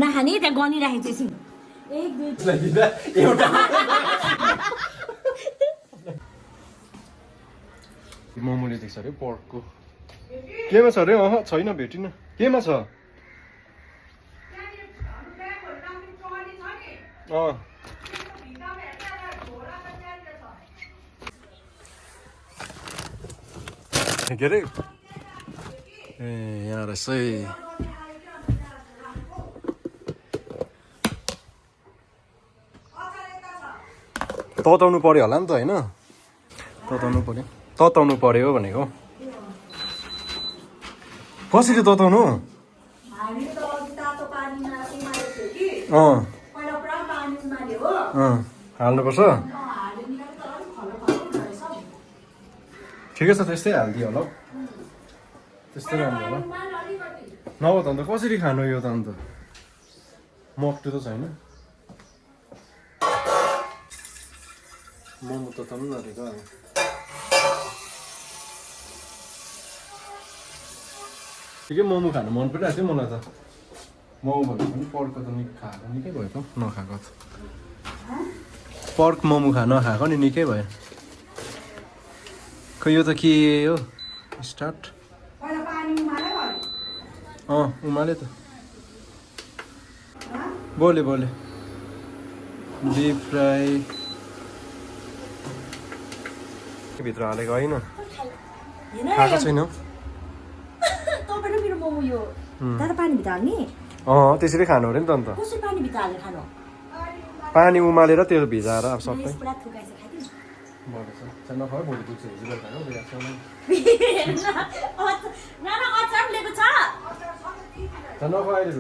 नखाने त्यहाँ गनिराखेको छु एक दुई एउटा मोमोले देख्छ अरे पर्कको केमा छ अरे छैन भेटिन केमा छ के अरे ए यहाँ रहेछ है तताउनु पर्यो होला नि त होइन तताउनु पर्यो भनेको कसरी तताउनु हाल्नुपर्छ ठिकै छ त्यस्तै हालिदियो होला त्यस्तै राम्रो होला नभए त अन्त कसरी खानु यो त अन्त मक्टु त छैन मोमो त तताउनु नरहेको ठिकै मोमो खानु मन परिरहेको थियो मलाई त मोमो भन्दा पनि पर्कको त खाएको निकै भयो त नखाएको त पर्क मोमो नखाएको नि निकै भयो खै यो त के हो स्टार्ट उमाले त बोले डिप फ्राई भित्र हालेको होइन खाएको छैन त्यसरी खानु अरे नि त अन्त पानी उमालेर त्यो भिजाएर अब सबै नखाऊ भोलि दुख्छ हिजो नखाऊ अहिले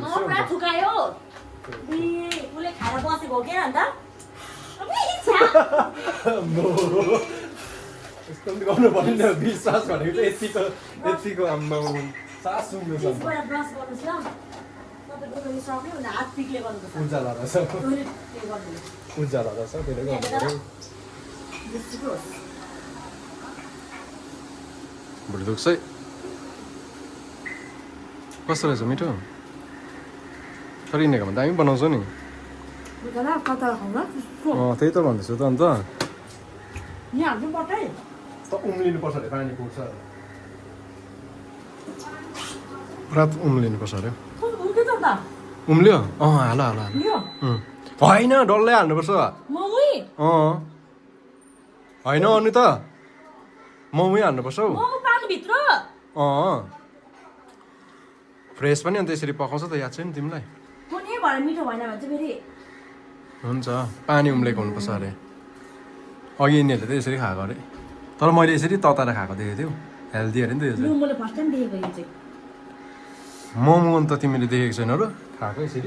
यस्तो पनि गर्नु पर्ने विश्वास भनेको चाहिँ यतिको आम्मा सास सुन्नु छ उज्यालो रहेछ त्यसले गर्नु भुँडी दुख्छ है कस्तो रहेछ मिठो तर यिनीहरूको भन्दा हामी बनाउँछौँ नि त्यही त भन्दैछु त अन्त उम्लिनुपर्छ अरे पानी पुग्छ पुरा उम्लिनुपर्छ अरे उम्ल्यो हाल होइन डल्लै हाल्नुपर्छ होइन अनि त मोमै हाल्नुपर्छ हौ फ्रेस पनि अन्त यसरी पकाउँछ त याद छैन तिमीलाई हुन्छ पानी उम्लेको हुनुपर्छ अरे अघि यिनीहरूले त यसरी खाएको अरे तर मैले यसरी तताएर खाएको देखेको थियौ हेल्दी अरे नि त यो चाहिँ मोमो अन्त तिमीले देखेको छैन र खाएको यसरी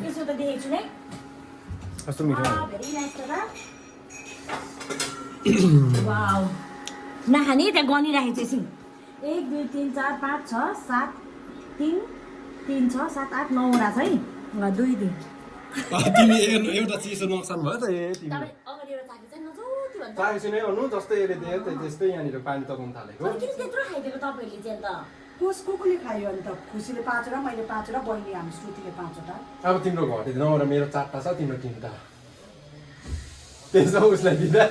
कस्तो मिठो नखाने त्यहाँ गनिराखेको छु 1 2 3 4 5 6 7 3 3 6 7 8 9 वटा छ है 2 2 तिमी एउटा चिसो नोक्सान भयो त चाहेपछि नै आउनु जस्तै यसले दियो त्यस्तै यहाँनिर पानी तताउनु थालेको कसले खायो अन्त खुसीले 5 वटा मैले 5 वटा बहिनी हामी श्रुतिले 5 वटा अब तिम्रो घटेको नभएर मेरो 4टा छ तिम्रो 3टा त्यसो उसलाई दिँदा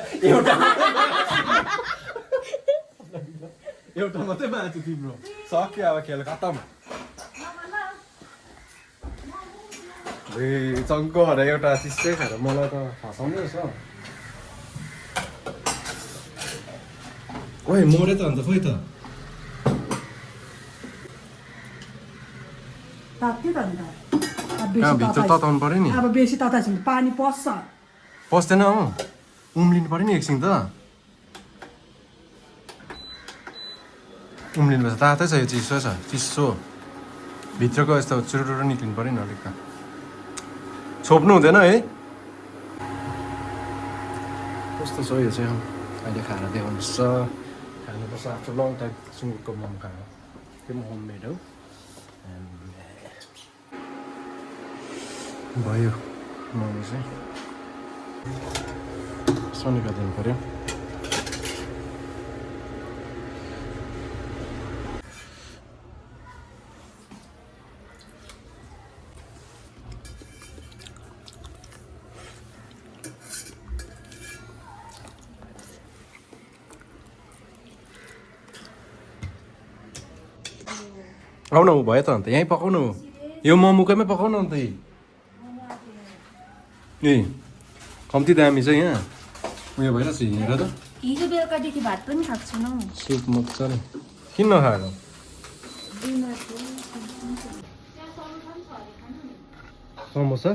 एउटा मात्रै बाँच्यो तिम्रो सक्यो अब खेल खतम ए चङ्को भएर एउटा चिसै खाएर मलाई त फसाउने रहेछ ओइ मोरे त अन्त खोइ त तात्यो त अन्त भित्र तताउनु पर्यो नि अब बेसी तताएपछि पानी पस्छ पस्दैन हौ उम्लिनु पर्यो नि एकछिन त उम्लिनुपर्छ तातै छ यो चिसो छ चिसो भित्रको यस्तो चुरुरु निक्लिनु पर्यो नि अलिक छोप्नु हुँदैन है कस्तो छ यो चाहिँ अहिले खाएर देखाउनुपर्छ खानुपर्छ आफ्टर लङ टाइम सुँगुरको मोमो खानु त्यो पनि होममेड हो भयो मोमो चाहिँ यसो निकालिदिनु पर्यो आउन भयो त अन्त यहीँ पकाउनु यो मोमोकैमै पकाउनु अन्त ए कम्ती दामी छ यहाँ उयो भइरहेछ हेर त हिजो बेलुकादेखि भात पनि खाएको छैनौ सुप मजाले किन नखाएको समोसा